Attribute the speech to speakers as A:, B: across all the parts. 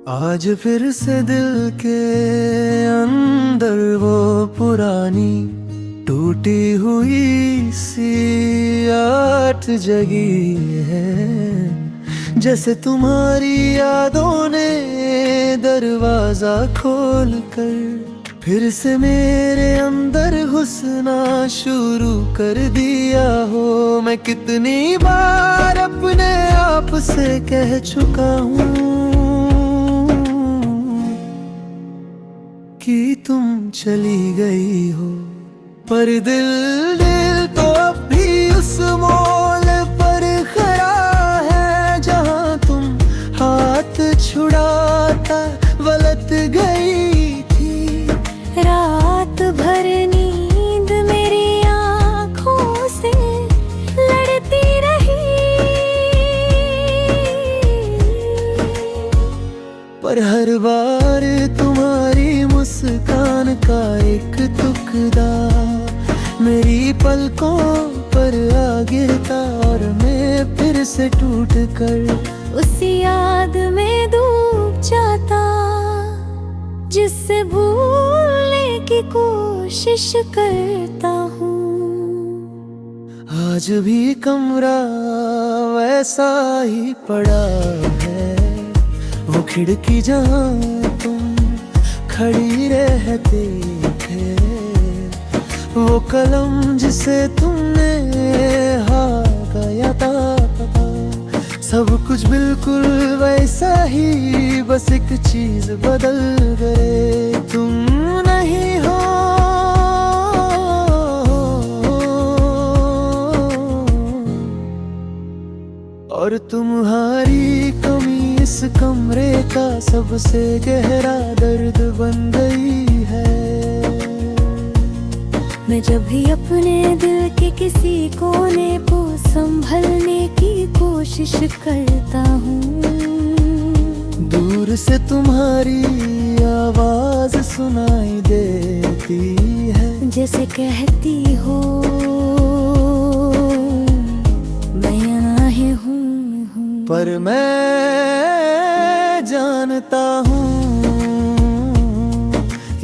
A: आज फिर से दिल के अंदर वो पुरानी टूटी हुई सी आठ जगी है। जैसे तुम्हारी यादों ने दरवाजा खोल कर फिर से मेरे अंदर घुसना शुरू कर दिया हो। मैं कितनी बार अपने आप से कह चुका हूँ कि तुम चली गई हो, पर दिल तो अब भी उस मोल पर खड़ा है जहाँ तुम हाथ छुड़ाता वलत गई थी।
B: रात भर नींद मेरी आँखों से लड़ती रही,
A: पर हर बार तुम्हारी मुस्कान का एक टुकड़ा मेरी पलकों पर आ गिरता और मैं फिर से टूट कर
B: उसी याद में डूब जाता जिससे भूलने की कोशिश करता हूँ।
A: आज भी कमरा वैसा ही पड़ा है, वो खिड़की जहाँ तुम खड़ी रहते थे, वो कलम जिसे तुमने गाया था, सब कुछ बिल्कुल वैसा ही, बस एक चीज बदल गए, तुम नहीं हो। और तुम्हारी कमी इस कमरे का सबसे गहरा दर्द बन गई है।
B: मैं जब भी अपने दिल के किसी कोने को संभलने की कोशिश करता हूँ,
A: दूर से तुम्हारी आवाज सुनाई देती है,
B: जैसे कहती हो मैं यहाँ ही हूँ।
A: पर मैं जानता हूँ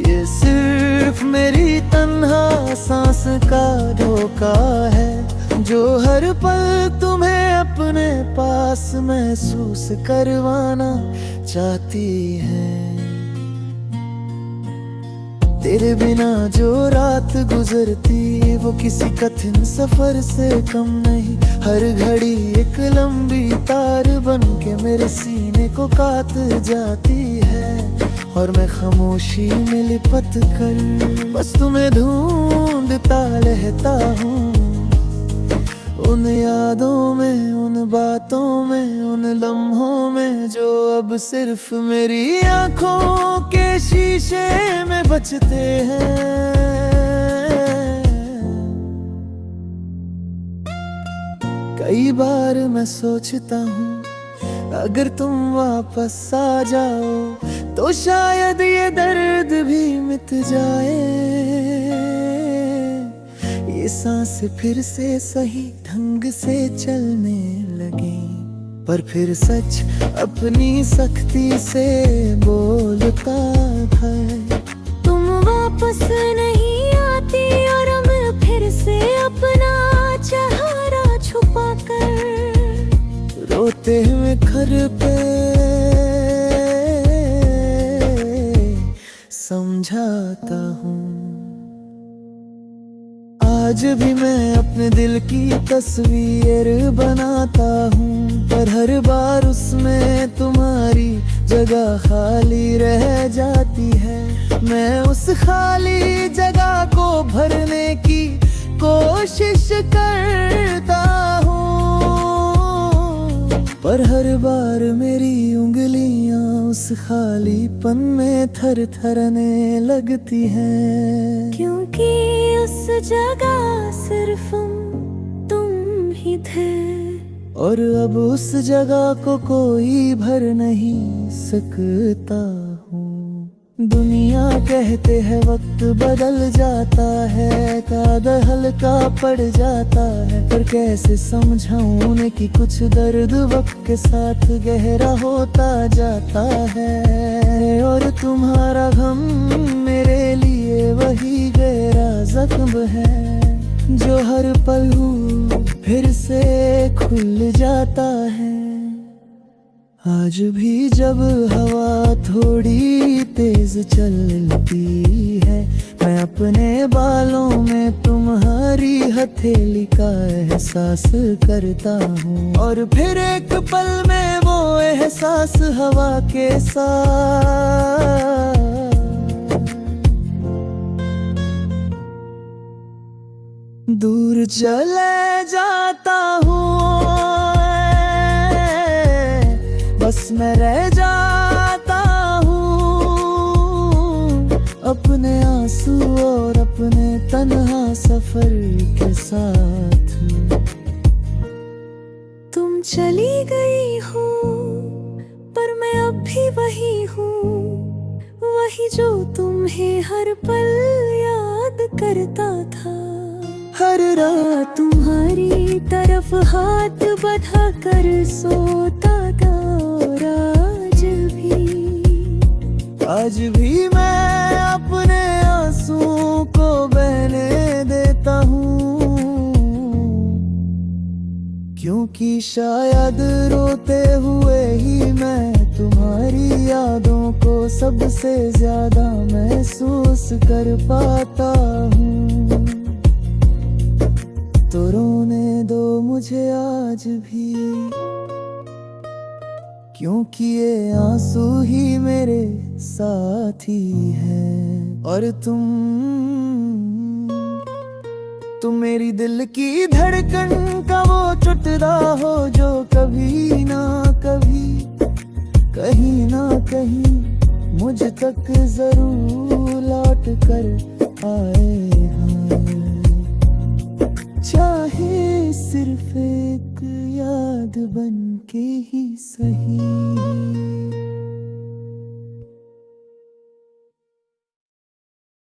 A: ये सिर्फ मेरी तन्हा सांस का धोखा है, जो हर पल तुम्हें अपने पास महसूस करवाना चाहती है। तेरे बिना जो रात गुजरती वो किसी कठिन सफर से कम नहीं, हर घड़ी एक लंबी तार बन के मेरे सीने को काट जाती है, और मैं खामोशी में लिपट कर बस तुम्हें ढूंढता रहता हूँ, उन यादों में, उन बातों में, उन लम्हों में जो अब सिर्फ मेरी आंखों के शीशे में बचते हैं। कई बार मैं सोचता हूँ अगर तुम वापस आ जाओ तो शायद ये दर्द भी मिट जाए, ये सांस फिर से सही ढंग से चलने लगे, पर फिर सच अपनी सख्ती से बोलता है।
B: तुम वापस नहीं आती और मैं फिर से अपना चेहरा छुपा कर
A: रोते हुए घर पे समझाता हूँ। आज भी मैं अपने दिल की तस्वीर बनाता हूँ, पर हर बार उसमें तुम्हारी जगह खाली रह जाती है। मैं उस खाली जगह को भरने की कोशिश करता हूँ, पर हर बार मेरी उंगलियां उस खालीपन में थरथरने लगती हैं,
B: क्योंकि उस जगह सिर्फ तुम ही थे,
A: और अब उस जगह को कोई भर नहीं सकता हूँ। दुनिया कहते हैं वक्त बदल जाता है, कादर हल्का पड़ जाता है, पर कैसे समझाऊं उन्हें कि कुछ दर्द वक्त के साथ गहरा होता जाता है। और तुम्हारा गम मेरे लिए वही गहरा जख्म है, जो हर पल फिर से खुल जाता है। आज भी जब हवा थोड़ी तेज चलती है, मैं अपने बालों में तुम्हारी हथेली का एहसास करता हूँ, और फिर एक पल में वो एहसास हवा के साथ दूर चले जाता हूँ। बस मैं रह जाता हूँ अपने आंसू और अपने तन्हा सफर के साथ।
B: तुम चली गई हो पर मैं अब भी वही हूँ, वही जो तुम्हें हर पल याद करता था।
A: हर रात
B: तुम्हारी तरफ हाथ बढ़ा कर सोता था, और
A: आज भी मैं अपने आंसुओं को बहने देता हूँ, क्योंकि शायद रोते हुए ही मैं तुम्हारी यादों को सबसे ज्यादा महसूस कर पाता हूँ। तो रोने दो मुझे आज भी, क्योंकि ये आंसू ही मेरे साथी हैं। और तुम मेरी दिल की धड़कन का वो चुटदा हो, जो कभी ना कभी कहीं ना कहीं मुझ तक जरूर लौट कर आए हैं, चाहे सिर्फ एक याद बन के ही सही।